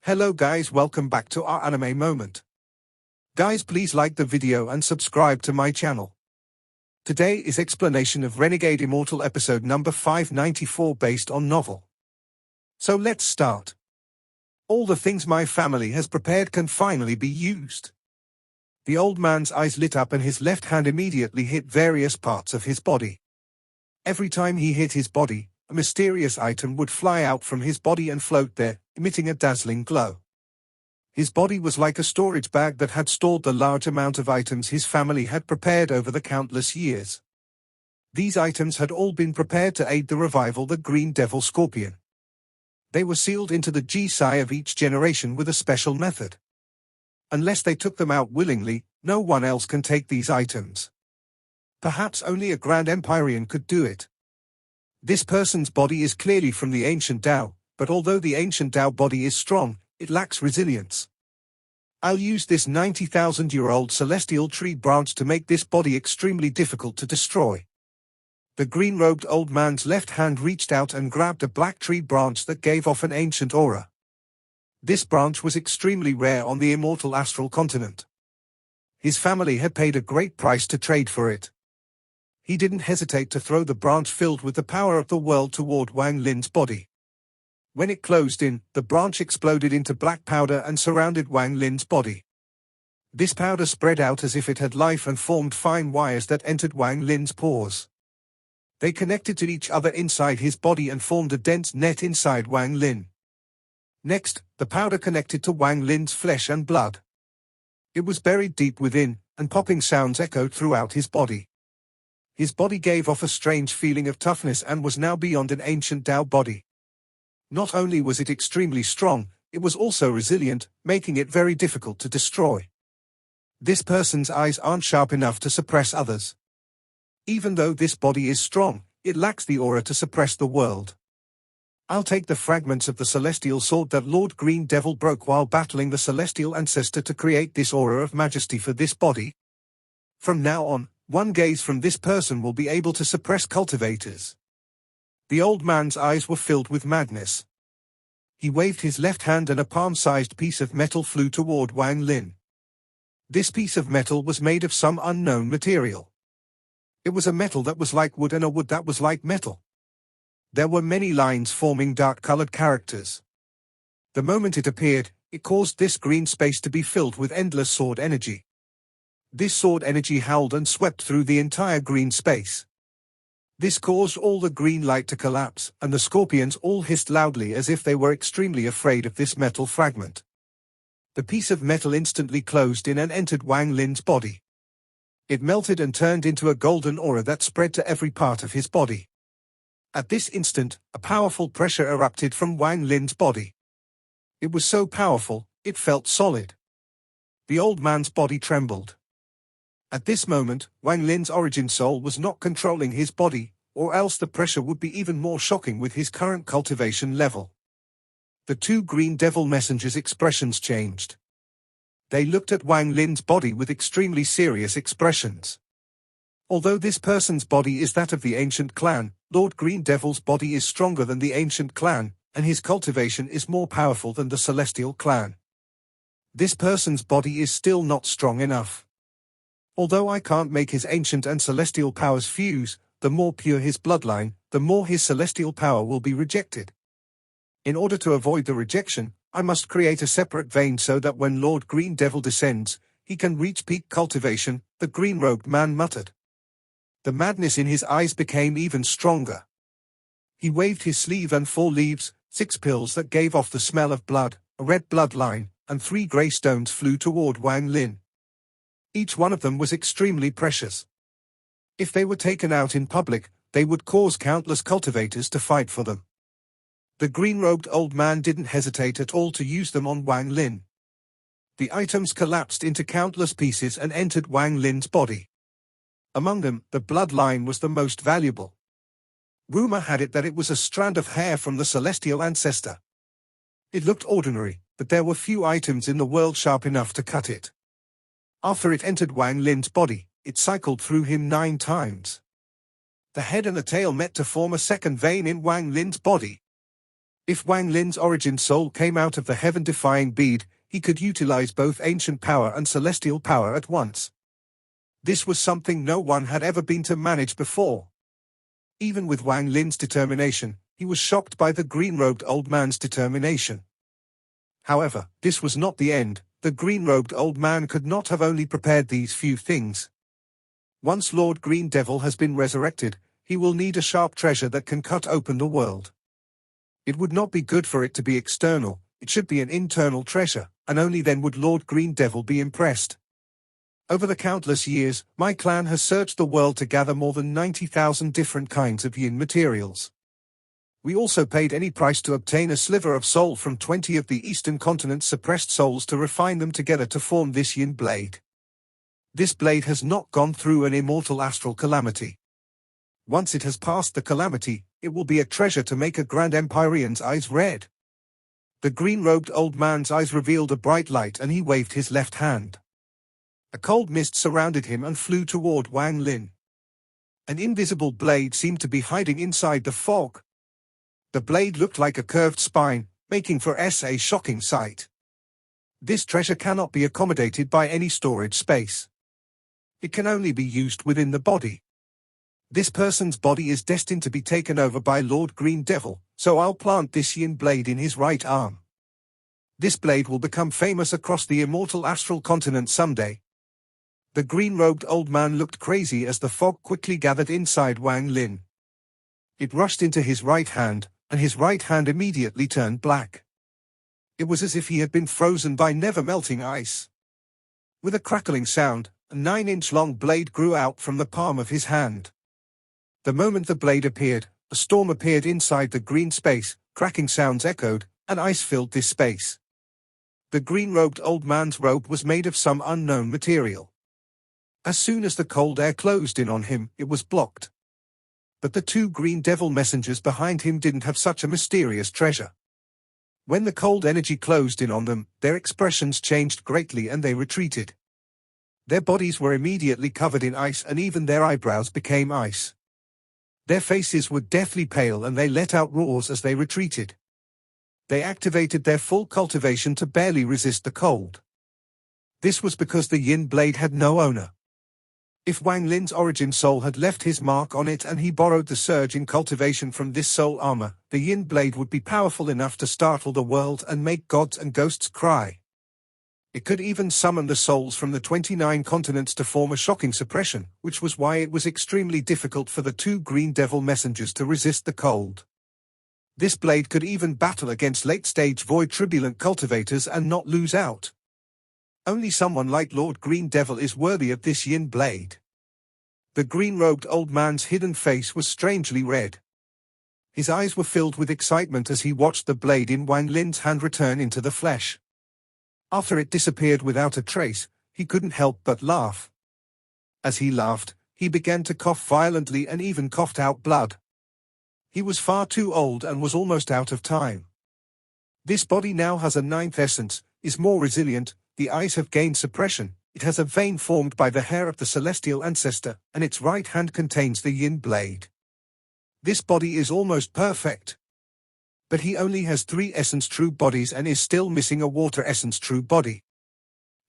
Hello guys, welcome back to our anime moment. Guys, please like the video and subscribe to my channel. Today is explanation of Renegade Immortal episode number 594 based on novel. So let's start. All the things my family has prepared can finally be used. The old man's eyes lit up and his left hand immediately hit various parts of his body. Every time he hit his body, a mysterious item would fly out from his body and float there, emitting a dazzling glow. His body was like a storage bag that had stored the large amount of items his family had prepared over the countless years. These items had all been prepared to aid the revival the Green Devil Scorpion. They were sealed into the G-Psi of each generation with a special method. Unless they took them out willingly, no one else can take these items. Perhaps only a Grand Empyrean could do it. This person's body is clearly from the ancient Tao, but although the ancient Tao body is strong, it lacks resilience. I'll use this 90,000-year-old celestial tree branch to make this body extremely difficult to destroy. The green-robed old man's left hand reached out and grabbed a black tree branch that gave off an ancient aura. This branch was extremely rare on the immortal astral continent. His family had paid a great price to trade for it. He didn't hesitate to throw the branch filled with the power of the world toward Wang Lin's body. When it closed in, the branch exploded into black powder and surrounded Wang Lin's body. This powder spread out as if it had life and formed fine wires that entered Wang Lin's pores. They connected to each other inside his body and formed a dense net inside Wang Lin. Next, the powder connected to Wang Lin's flesh and blood. It was buried deep within, and popping sounds echoed throughout his body. His body gave off a strange feeling of toughness and was now beyond an ancient Tao body. Not only was it extremely strong, it was also resilient, making it very difficult to destroy. This person's eyes aren't sharp enough to suppress others. Even though this body is strong, it lacks the aura to suppress the world. I'll take the fragments of the celestial sword that Lord Green Devil broke while battling the celestial ancestor to create this aura of majesty for this body. From now on, one gaze from this person will be able to suppress cultivators. The old man's eyes were filled with madness. He waved his left hand and a palm-sized piece of metal flew toward Wang Lin. This piece of metal was made of some unknown material. It was a metal that was like wood and a wood that was like metal. There were many lines forming dark-colored characters. The moment it appeared, it caused this green space to be filled with endless sword energy. This sword energy howled and swept through the entire green space. This caused all the green light to collapse, and the scorpions all hissed loudly as if they were extremely afraid of this metal fragment. The piece of metal instantly closed in and entered Wang Lin's body. It melted and turned into a golden aura that spread to every part of his body. At this instant, a powerful pressure erupted from Wang Lin's body. It was so powerful, it felt solid. The old man's body trembled. At this moment, Wang Lin's origin soul was not controlling his body, or else the pressure would be even more shocking with his current cultivation level. The two Green Devil messengers' expressions changed. They looked at Wang Lin's body with extremely serious expressions. Although this person's body is that of the ancient clan, Lord Green Devil's body is stronger than the ancient clan, and his cultivation is more powerful than the celestial clan. This person's body is still not strong enough. Although I can't make his ancient and celestial powers fuse, the more pure his bloodline, the more his celestial power will be rejected. In order to avoid the rejection, I must create a separate vein so that when Lord Green Devil descends, he can reach peak cultivation, the green-robed man muttered. The madness in his eyes became even stronger. He waved his sleeve and 4 leaves, 6 pills that gave off the smell of blood, a red bloodline, and 3 grey stones flew toward Wang Lin. Each one of them was extremely precious. If they were taken out in public, they would cause countless cultivators to fight for them. The green-robed old man didn't hesitate at all to use them on Wang Lin. The items collapsed into countless pieces and entered Wang Lin's body. Among them, the bloodline was the most valuable. Rumor had it that it was a strand of hair from the celestial ancestor. It looked ordinary, but there were few items in the world sharp enough to cut it. After it entered Wang Lin's body, it cycled through him 9 times. The head and the tail met to form a second vein in Wang Lin's body. If Wang Lin's origin soul came out of the heaven-defying bead, he could utilize both ancient power and celestial power at once. This was something no one had ever been to manage before. Even with Wang Lin's determination, he was shocked by the green-robed old man's determination. However, this was not the end. The green-robed old man could not have only prepared these few things. Once Lord Green Devil has been resurrected, he will need a sharp treasure that can cut open the world. It would not be good for it to be external, it should be an internal treasure, and only then would Lord Green Devil be impressed. Over the countless years, my clan has searched the world to gather more than 90,000 different kinds of yin materials. We also paid any price to obtain a sliver of soul from 20 of the eastern continent's suppressed souls to refine them together to form this yin blade. This blade has not gone through an immortal astral calamity. Once it has passed the calamity, it will be a treasure to make a Grand Empyrean's eyes red. The green-robed old man's eyes revealed a bright light and he waved his left hand. A cold mist surrounded him and flew toward Wang Lin. An invisible blade seemed to be hiding inside the fog. The blade looked like a curved spine, making for a shocking sight. This treasure cannot be accommodated by any storage space. It can only be used within the body. This person's body is destined to be taken over by Lord Green Devil, so I'll plant this yin blade in his right arm. This blade will become famous across the immortal astral continent someday. The green-robed old man looked crazy as the fog quickly gathered inside Wang Lin. It rushed into his right hand, and his right hand immediately turned black. It was as if he had been frozen by never-melting ice. With a crackling sound, a 9-inch-long blade grew out from the palm of his hand. The moment the blade appeared, a storm appeared inside the green space, cracking sounds echoed, and ice filled this space. The green-robed old man's robe was made of some unknown material. As soon as the cold air closed in on him, it was blocked. But the two green devil messengers behind him didn't have such a mysterious treasure. When the cold energy closed in on them, their expressions changed greatly and they retreated. Their bodies were immediately covered in ice and even their eyebrows became ice. Their faces were deathly pale and they let out roars as they retreated. They activated their full cultivation to barely resist the cold. This was because the yin blade had no owner. If Wang Lin's origin soul had left his mark on it and he borrowed the surge in cultivation from this soul armor, the yin blade would be powerful enough to startle the world and make gods and ghosts cry. It could even summon the souls from the 29 continents to form a shocking suppression, which was why it was extremely difficult for the two green devil messengers to resist the cold. This blade could even battle against late-stage void turbulent cultivators and not lose out. Only someone like Lord Green Devil is worthy of this yin blade. The green-robed old man's hidden face was strangely red. His eyes were filled with excitement as he watched the blade in Wang Lin's hand return into the flesh. After it disappeared without a trace, he couldn't help but laugh. As he laughed, he began to cough violently and even coughed out blood. He was far too old and was almost out of time. This body now has a 9th essence, is more resilient. The eyes have gained suppression, it has a vein formed by the hair of the celestial ancestor, and its right hand contains the yin blade. This body is almost perfect. But he only has 3 essence true bodies and is still missing a water essence true body.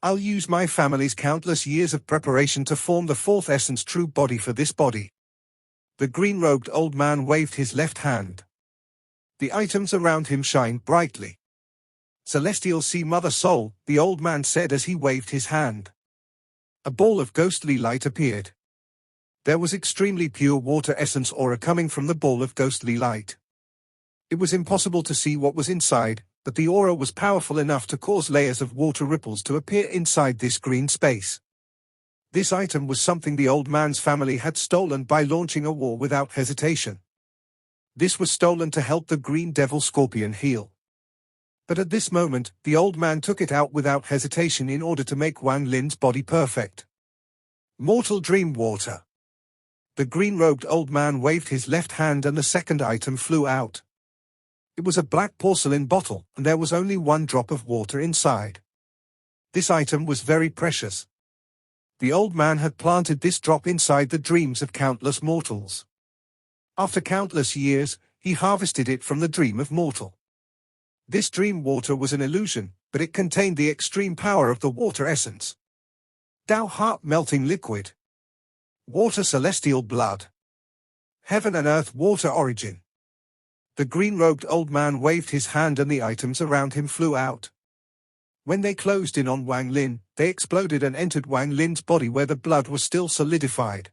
I'll use my family's countless years of preparation to form the 4th essence true body for this body. The green-robed old man waved his left hand. The items around him shined brightly. Celestial Sea Mother Soul, the old man said as he waved his hand. A ball of ghostly light appeared. There was extremely pure water essence aura coming from the ball of ghostly light. It was impossible to see what was inside, but the aura was powerful enough to cause layers of water ripples to appear inside this green space. This item was something the old man's family had stolen by launching a war without hesitation. This was stolen to help the Green Devil Scorpion heal. But at this moment, the old man took it out without hesitation in order to make Wang Lin's body perfect. Mortal Dream Water. The green-robed old man waved his left hand and the second item flew out. It was a black porcelain bottle, and there was only 1 drop of water inside. This item was very precious. The old man had planted this drop inside the dreams of countless mortals. After countless years, he harvested it from the dream of mortal. This dream water was an illusion, but it contained the extreme power of the water essence. Tao heart-melting liquid. Water celestial blood. Heaven and earth water origin. The green-robed old man waved his hand and the items around him flew out. When they closed in on Wang Lin, they exploded and entered Wang Lin's body where the blood was still solidified.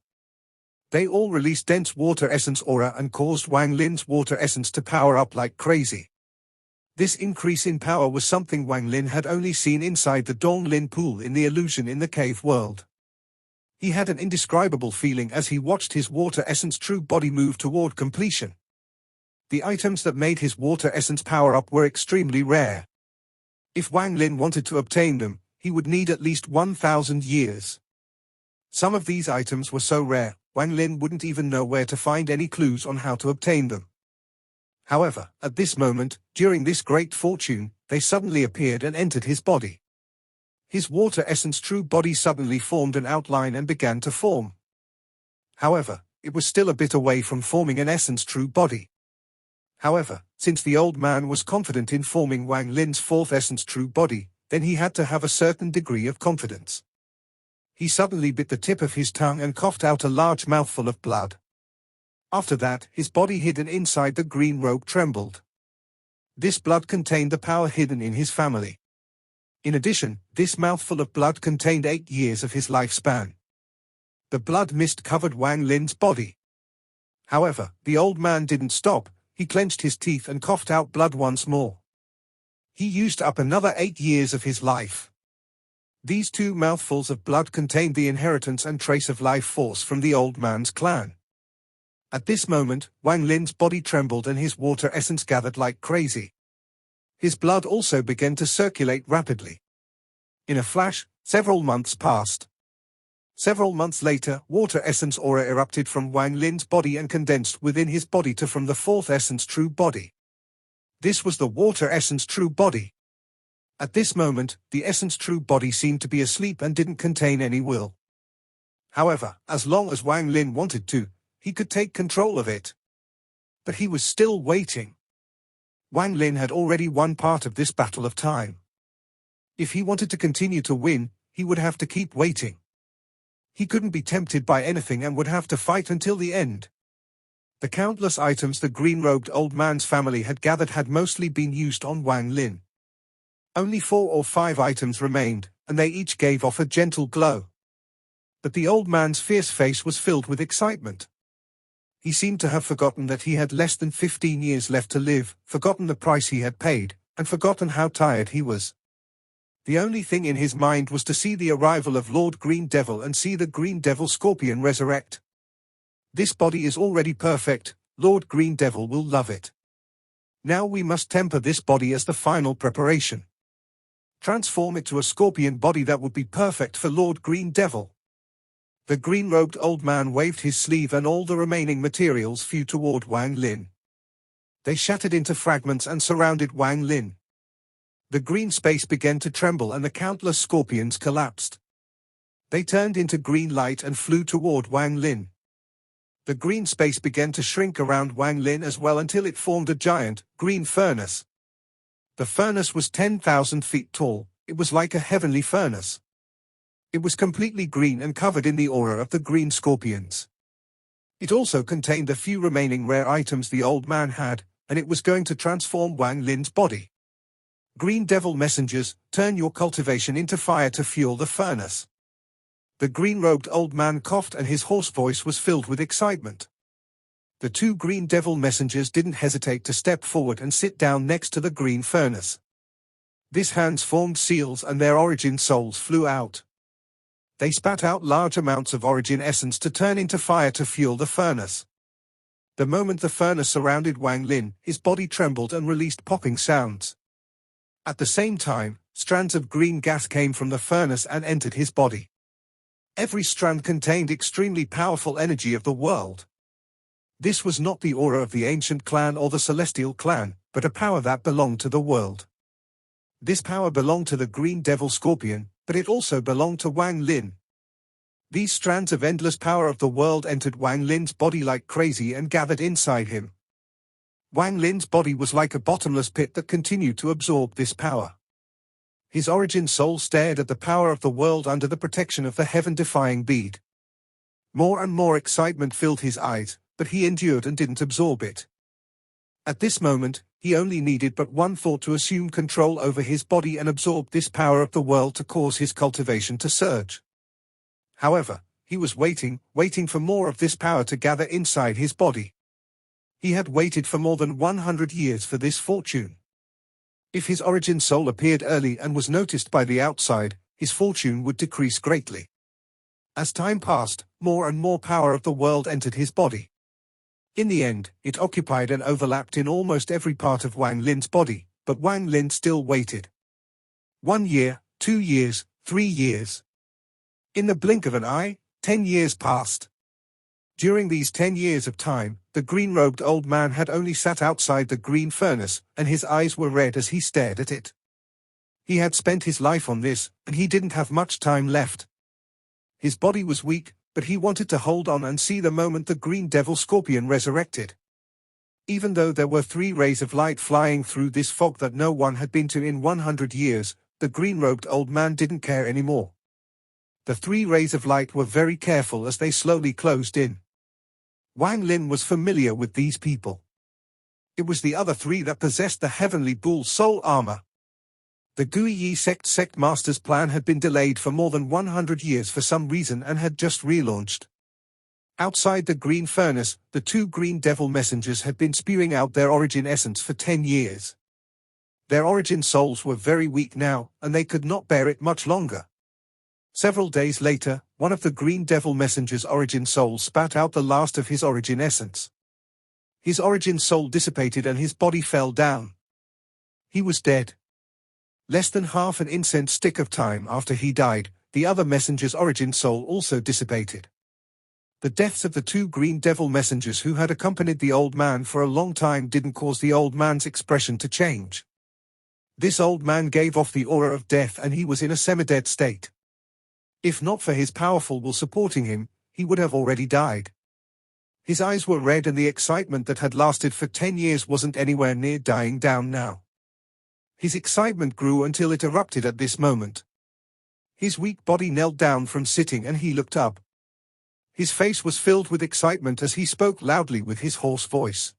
They all released dense water essence aura and caused Wang Lin's water essence to power up like crazy. This increase in power was something Wang Lin had only seen inside the Dong Lin pool in the illusion in the cave world. He had an indescribable feeling as he watched his water essence true body move toward completion. The items that made his water essence power up were extremely rare. If Wang Lin wanted to obtain them, he would need at least 1,000 years. Some of these items were so rare, Wang Lin wouldn't even know where to find any clues on how to obtain them. However, at this moment, during this great fortune, they suddenly appeared and entered his body. His water essence true body suddenly formed an outline and began to form. However, it was still a bit away from forming an essence true body. However, since the old man was confident in forming Wang Lin's fourth essence true body, then he had to have a certain degree of confidence. He suddenly bit the tip of his tongue and coughed out a large mouthful of blood. After that, his body hidden inside the green robe trembled. This blood contained the power hidden in his family. In addition, this mouthful of blood contained 8 years of his lifespan. The blood mist covered Wang Lin's body. However, the old man didn't stop. He clenched his teeth and coughed out blood once more. He used up another 8 years of his life. These 2 mouthfuls of blood contained the inheritance and trace of life force from the old man's clan. At this moment, Wang Lin's body trembled and his water essence gathered like crazy. His blood also began to circulate rapidly. In a flash, several months passed. Several months later, water essence aura erupted from Wang Lin's body and condensed within his body to form the fourth essence true body. This was the water essence true body. At this moment, the essence true body seemed to be asleep and didn't contain any will. However, as long as Wang Lin wanted to, he could take control of it. But he was still waiting. Wang Lin had already won part of this battle of time. If he wanted to continue to win, he would have to keep waiting. He couldn't be tempted by anything and would have to fight until the end. The countless items the green-robed old man's family had gathered had mostly been used on Wang Lin. Only 4 or 5 items remained, and they each gave off a gentle glow. But the old man's fierce face was filled with excitement. He seemed to have forgotten that he had less than 15 years left to live, forgotten the price he had paid, and forgotten how tired he was. The only thing in his mind was to see the arrival of Lord Green Devil and see the Green Devil Scorpion resurrect. This body is already perfect, Lord Green Devil will love it. Now we must temper this body as the final preparation. Transform it to a scorpion body that would be perfect for Lord Green Devil. The green-robed old man waved his sleeve and all the remaining materials flew toward Wang Lin. They shattered into fragments and surrounded Wang Lin. The green space began to tremble and the countless scorpions collapsed. They turned into green light and flew toward Wang Lin. The green space began to shrink around Wang Lin as well until it formed a giant, green furnace. The furnace was 10,000 feet tall. It was like a heavenly furnace. It was completely green and covered in the aura of the green scorpions. It also contained the few remaining rare items the old man had, and it was going to transform Wang Lin's body. Green Devil messengers, turn your cultivation into fire to fuel the furnace. The green-robed old man coughed and his hoarse voice was filled with excitement. The 2 Green Devil messengers didn't hesitate to step forward and sit down next to the green furnace. These hands formed seals and their origin souls flew out. They spat out large amounts of origin essence to turn into fire to fuel the furnace. The moment the furnace surrounded Wang Lin, his body trembled and released popping sounds. At the same time, strands of green gas came from the furnace and entered his body. Every strand contained extremely powerful energy of the world. This was not the aura of the ancient clan or the celestial clan, but a power that belonged to the world. This power belonged to the Green Devil Scorpion, but it also belonged to Wang Lin. These strands of endless power of the world entered Wang Lin's body like crazy and gathered inside him. Wang Lin's body was like a bottomless pit that continued to absorb this power. His origin soul stared at the power of the world under the protection of the heaven-defying bead. More and more excitement filled his eyes, but he endured and didn't absorb it. At this moment, he only needed but one thought to assume control over his body and absorb this power of the world to cause his cultivation to surge. However, he was waiting for more of this power to gather inside his body. He had waited for more than 100 years for this fortune. If his origin soul appeared early and was noticed by the outside, his fortune would decrease greatly. As time passed, more and more power of the world entered his body. In the end, it occupied and overlapped in almost every part of Wang Lin's body, but Wang Lin still waited. 1 year, 2 years, 3 years. In the blink of an eye, 10 years passed. During these 10 years of time, the green-robed old man had only sat outside the green furnace, and his eyes were red as he stared at it. He had spent his life on this, and he didn't have much time left. His body was weak, but he wanted to hold on and see the moment the green devil scorpion resurrected. Even though there were 3 rays of light flying through this fog that no one had been to in 100 years, the green-robed old man didn't care anymore. The 3 rays of light were very careful as they slowly closed in. Wang Lin was familiar with these people. It was the other 3 that possessed the heavenly bull soul armor. The Guiyi sect master's plan had been delayed for more than 100 years for some reason and had just relaunched. Outside the green furnace, the 2 green devil messengers had been spewing out their origin essence for 10 years. Their origin souls were very weak now, and they could not bear it much longer. Several days later, one of the green devil messenger's origin souls spat out the last of his origin essence. His origin soul dissipated and his body fell down. He was dead. Less than half an incense stick of time after he died, the other messenger's origin soul also dissipated. The deaths of the 2 green devil messengers who had accompanied the old man for a long time didn't cause the old man's expression to change. This old man gave off the aura of death and he was in a semi-dead state. If not for his powerful will supporting him, he would have already died. His eyes were red and the excitement that had lasted for 10 years wasn't anywhere near dying down now. His excitement grew until it erupted at this moment. His weak body knelt down from sitting and he looked up. His face was filled with excitement as he spoke loudly with his hoarse voice.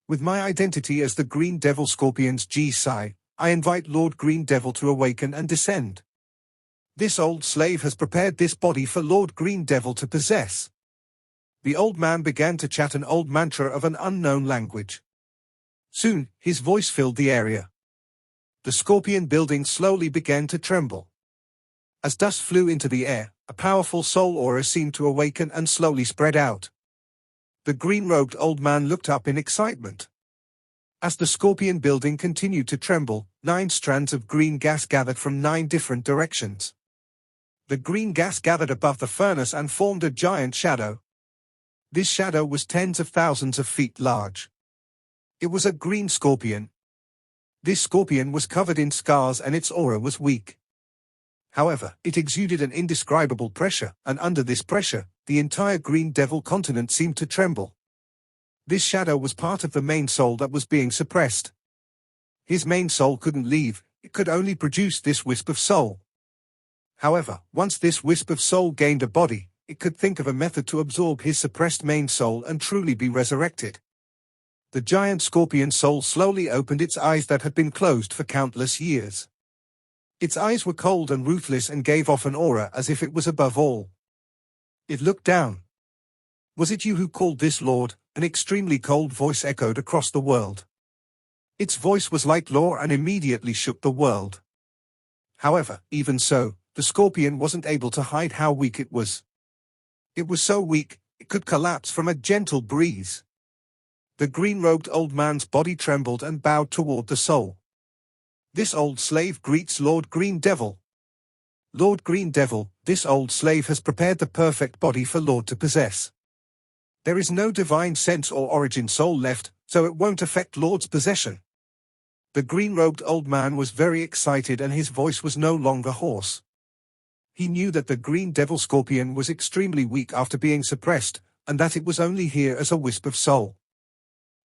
With my identity as the Green Devil Scorpion's G-Sai, I invite Lord Green Devil to awaken and descend. This old slave has prepared this body for Lord Green Devil to possess. The old man began to chat an old mantra of an unknown language. Soon, his voice filled the area. The scorpion building slowly began to tremble. As dust flew into the air, a powerful soul aura seemed to awaken and slowly spread out. The green-robed old man looked up in excitement. As the scorpion building continued to tremble, 9 strands of green gas gathered from 9 different directions. The green gas gathered above the furnace and formed a giant shadow. This shadow was tens of thousands of feet large. It was a green scorpion. This scorpion was covered in scars and its aura was weak. However, it exuded an indescribable pressure, and under this pressure, the entire Green Devil continent seemed to tremble. This shadow was part of the main soul that was being suppressed. His main soul couldn't leave, it could only produce this wisp of soul. However, once this wisp of soul gained a body, it could think of a method to absorb his suppressed main soul and truly be resurrected. The giant scorpion soul slowly opened its eyes that had been closed for countless years. Its eyes were cold and ruthless and gave off an aura as if it was above all. It looked down. "Was it you who called this, Lord?" An extremely cold voice echoed across the world. Its voice was like law and immediately shook the world. However, even so, the scorpion wasn't able to hide how weak it was. It was so weak, it could collapse from a gentle breeze. The green-robed old man's body trembled and bowed toward the soul. "This old slave greets Lord Green Devil. Lord Green Devil, this old slave has prepared the perfect body for Lord to possess. There is no divine sense or origin soul left, so it won't affect Lord's possession." The green-robed old man was very excited and his voice was no longer hoarse. He knew that the Green Devil Scorpion was extremely weak after being suppressed, and that it was only here as a wisp of soul.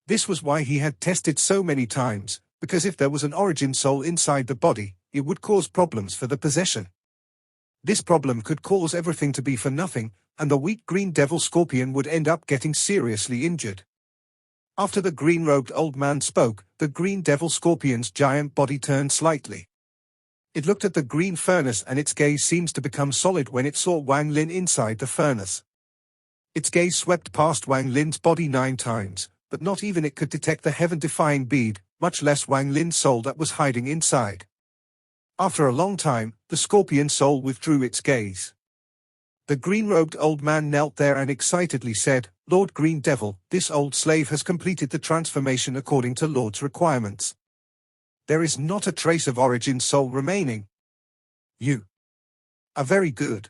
This was why he had tested so many times, because if there was an origin soul inside the body, it would cause problems for the possession. This problem could cause everything to be for nothing, and the weak green devil scorpion would end up getting seriously injured. After the green-robed old man spoke, the green devil scorpion's giant body turned slightly. It looked at the green furnace and its gaze seems to become solid when it saw Wang Lin inside the furnace. Its gaze swept past Wang Lin's body 9 times, but not even it could detect the heaven-defying bead, much less Wang Lin's soul that was hiding inside. After a long time, the scorpion soul withdrew its gaze. The green-robed old man knelt there and excitedly said, "Lord Green Devil, this old slave has completed the transformation according to Lord's requirements. There is not a trace of origin soul remaining. You are very good.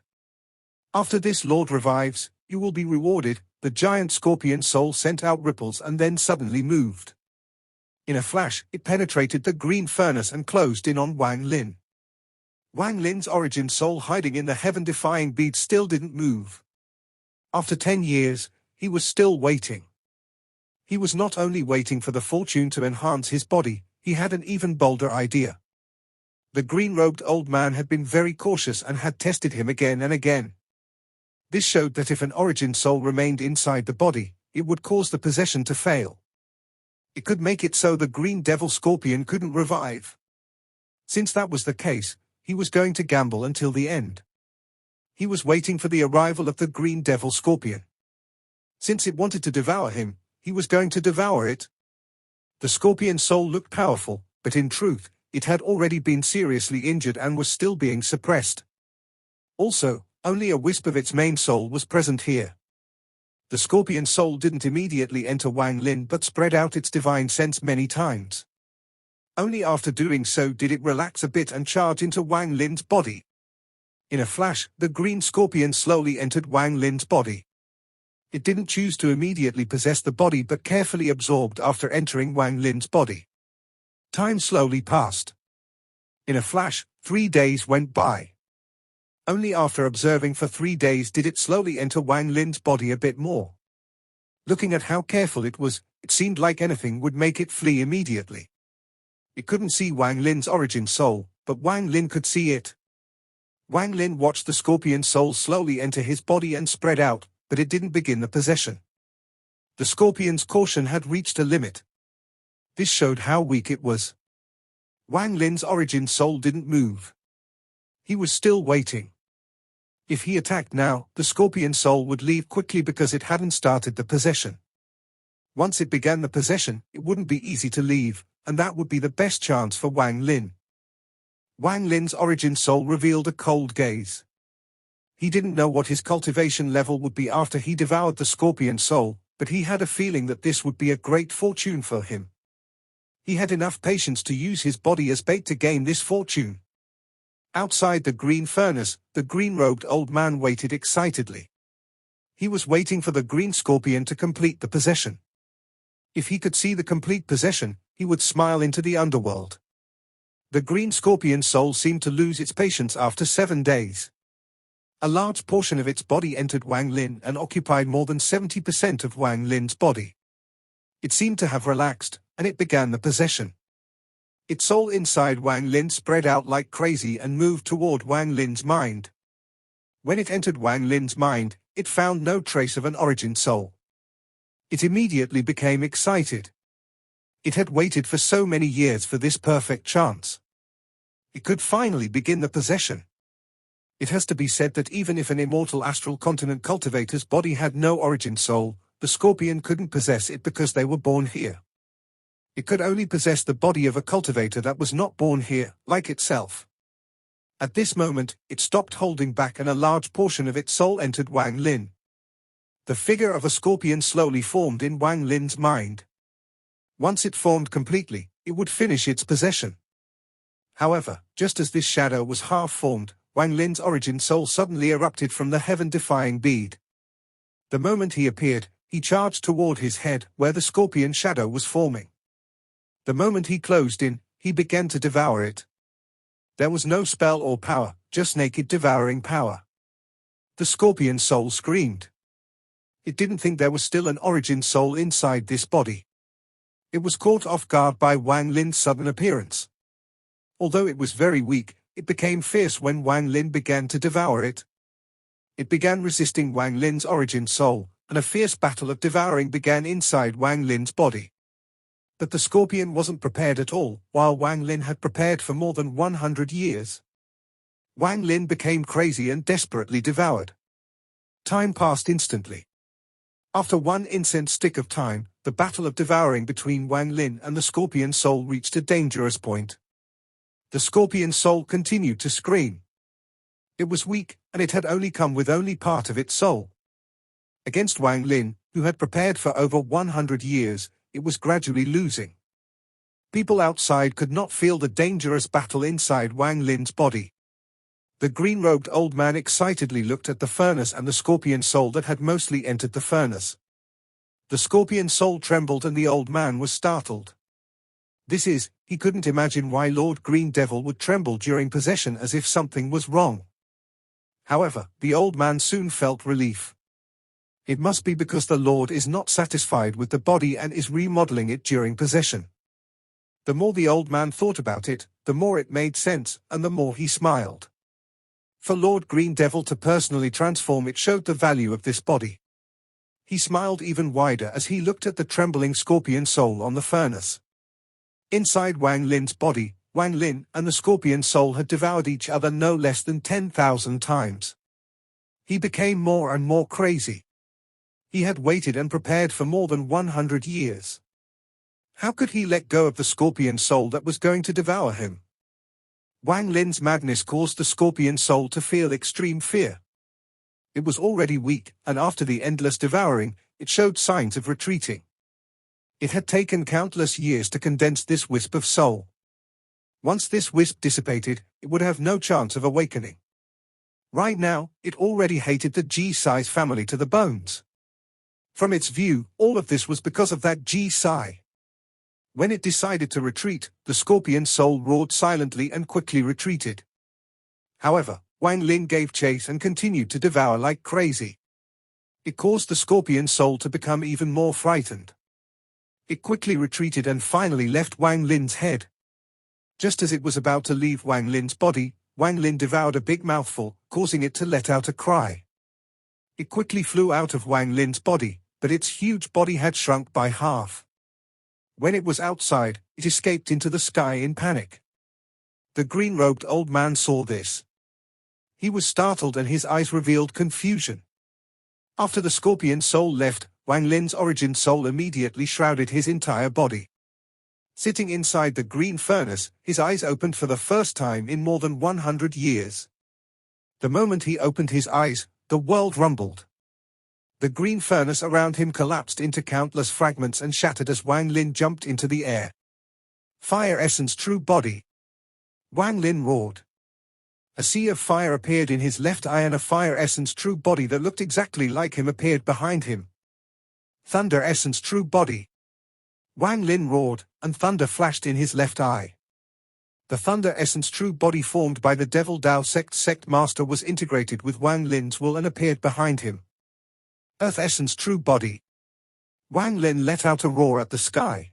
After this Lord revives, you will be rewarded." The giant scorpion soul sent out ripples and then suddenly moved. In a flash, it penetrated the green furnace and closed in on Wang Lin. Wang Lin's origin soul hiding in the heaven-defying bead still didn't move. After 10 years, he was still waiting. He was not only waiting for the fortune to enhance his body, he had an even bolder idea. The green-robed old man had been very cautious and had tested him again and again. This showed that if an origin soul remained inside the body, it would cause the possession to fail. It could make it so the green devil scorpion couldn't revive. Since that was the case, he was going to gamble until the end. He was waiting for the arrival of the green devil scorpion. Since it wanted to devour him, he was going to devour it. The scorpion soul looked powerful, but in truth, it had already been seriously injured and was still being suppressed. Also, only a wisp of its main soul was present here. The scorpion soul didn't immediately enter Wang Lin but spread out its divine sense many times. Only after doing so did it relax a bit and charge into Wang Lin's body. In a flash, the green scorpion slowly entered Wang Lin's body. It didn't choose to immediately possess the body but carefully absorbed after entering Wang Lin's body. Time slowly passed. In a flash, 3 days went by. Only after observing for 3 days did it slowly enter Wang Lin's body a bit more. Looking at how careful it was, it seemed like anything would make it flee immediately. It couldn't see Wang Lin's origin soul, but Wang Lin could see it. Wang Lin watched the scorpion soul slowly enter his body and spread out, but it didn't begin the possession. The scorpion's caution had reached a limit. This showed how weak it was. Wang Lin's origin soul didn't move. He was still waiting. If he attacked now, the scorpion soul would leave quickly because it hadn't started the possession. Once it began the possession, it wouldn't be easy to leave, and that would be the best chance for Wang Lin. Wang Lin's origin soul revealed a cold gaze. He didn't know what his cultivation level would be after he devoured the scorpion soul, but he had a feeling that this would be a great fortune for him. He had enough patience to use his body as bait to gain this fortune. Outside the green furnace, the green-robed old man waited excitedly. He was waiting for the green scorpion to complete the possession. If he could see the complete possession, he would smile into the underworld. The green scorpion soul seemed to lose its patience after 7 days. A large portion of its body entered Wang Lin and occupied more than 70% of Wang Lin's body. It seemed to have relaxed, and it began the possession. Its soul inside Wang Lin spread out like crazy and moved toward Wang Lin's mind. When it entered Wang Lin's mind, it found no trace of an origin soul. It immediately became excited. It had waited for so many years for this perfect chance. It could finally begin the possession. It has to be said that even if an immortal astral continent cultivator's body had no origin soul, the scorpion couldn't possess it because they were born here. It could only possess the body of a cultivator that was not born here, like itself. At this moment, it stopped holding back and a large portion of its soul entered Wang Lin. The figure of a scorpion slowly formed in Wang Lin's mind. Once it formed completely, it would finish its possession. However, just as this shadow was half-formed, Wang Lin's origin soul suddenly erupted from the heaven-defying bead. The moment he appeared, he charged toward his head, where the scorpion shadow was forming. The moment he closed in, he began to devour it. There was no spell or power, just naked devouring power. The scorpion soul screamed. It didn't think there was still an origin soul inside this body. It was caught off guard by Wang Lin's sudden appearance. Although it was very weak, it became fierce when Wang Lin began to devour it. It began resisting Wang Lin's origin soul, and a fierce battle of devouring began inside Wang Lin's body. But the scorpion wasn't prepared at all, while Wang Lin had prepared for more than 100 years. Wang Lin became crazy and desperately devoured. Time passed instantly. After one incense stick of time, the battle of devouring between Wang Lin and the scorpion soul reached a dangerous point. The scorpion soul continued to scream. It was weak, and it had only come with only part of its soul. Against Wang Lin, who had prepared for over 100 years, it was gradually losing. People outside could not feel the dangerous battle inside Wang Lin's body. The green-robed old man excitedly looked at the furnace and the scorpion soul that had mostly entered the furnace. The scorpion soul trembled and the old man was startled. He couldn't imagine why Lord Green Devil would tremble during possession, as if something was wrong. However, the old man soon felt relief. It must be because the Lord is not satisfied with the body and is remodeling it during possession. The more the old man thought about it, the more it made sense, and the more he smiled. For Lord Green Devil to personally transform it showed the value of this body. He smiled even wider as he looked at the trembling scorpion soul on the furnace. Inside Wang Lin's body, Wang Lin and the scorpion soul had devoured each other no less than 10,000 times. He became more and more crazy. He had waited and prepared for more than 100 years. How could he let go of the scorpion soul that was going to devour him? Wang Lin's madness caused the scorpion soul to feel extreme fear. It was already weak, and after the endless devouring, it showed signs of retreating. It had taken countless years to condense this wisp of soul. Once this wisp dissipated, it would have no chance of awakening. Right now, it already hated the G-Size family to the bones. From its view, all of this was because of that G-Sai. When it decided to retreat, the scorpion soul roared silently and quickly retreated. However, Wang Lin gave chase and continued to devour like crazy. It caused the scorpion soul to become even more frightened. It quickly retreated and finally left Wang Lin's head. Just as it was about to leave Wang Lin's body, Wang Lin devoured a big mouthful, causing it to let out a cry. It quickly flew out of Wang Lin's body, but its huge body had shrunk by half. When it was outside, it escaped into the sky in panic. The green-robed old man saw this. He was startled and his eyes revealed confusion. After the scorpion soul left, Wang Lin's origin soul immediately shrouded his entire body. Sitting inside the green furnace, his eyes opened for the first time in more than 100 years. The moment he opened his eyes, the world rumbled. The green furnace around him collapsed into countless fragments and shattered as Wang Lin jumped into the air. Fire Essence True Body. Wang Lin roared. A sea of fire appeared in his left eye and a Fire Essence True Body that looked exactly like him appeared behind him. Thunder Essence True Body. Wang Lin roared, and thunder flashed in his left eye. The Thunder Essence True Body formed by the Devil Dao Sect Master was integrated with Wang Lin's will and appeared behind him. Earth Essence True Body. Wang Lin let out a roar at the sky.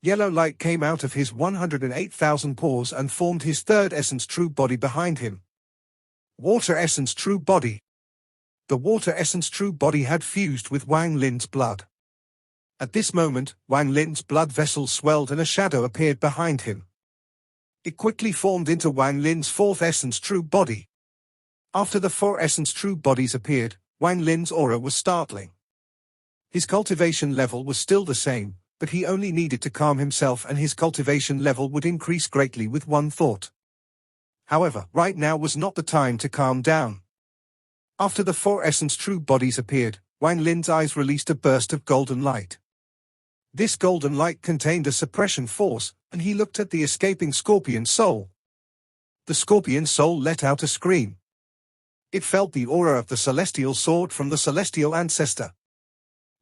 Yellow light came out of his 108,000 pores and formed his third Essence True Body behind him. Water Essence True Body. The Water Essence True Body had fused with Wang Lin's blood. At this moment, Wang Lin's blood vessels swelled and a shadow appeared behind him. It quickly formed into Wang Lin's fourth Essence True Body. After the 4 Essence True Bodies appeared, Wang Lin's aura was startling. His cultivation level was still the same, but he only needed to calm himself and his cultivation level would increase greatly with one thought. However, right now was not the time to calm down. After the 4 Essence True Bodies appeared, Wang Lin's eyes released a burst of golden light. This golden light contained a suppression force, and he looked at the escaping scorpion soul. The scorpion soul let out a scream. It felt the aura of the celestial sword from the celestial ancestor.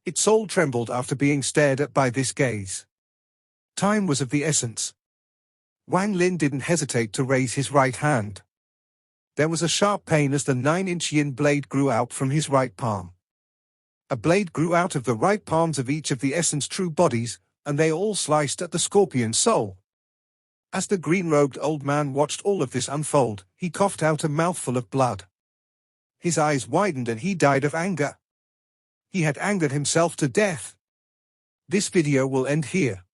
Its soul trembled after being stared at by this gaze. Time was of the essence. Wang Lin didn't hesitate to raise his right hand. There was a sharp pain as the 9-inch yin blade grew out from his right palm. A blade grew out of the right palms of each of the Essence True Bodies, and they all sliced at the scorpion's soul. As the green-robed old man watched all of this unfold, he coughed out a mouthful of blood. His eyes widened and he died of anger. He had angered himself to death. This video will end here.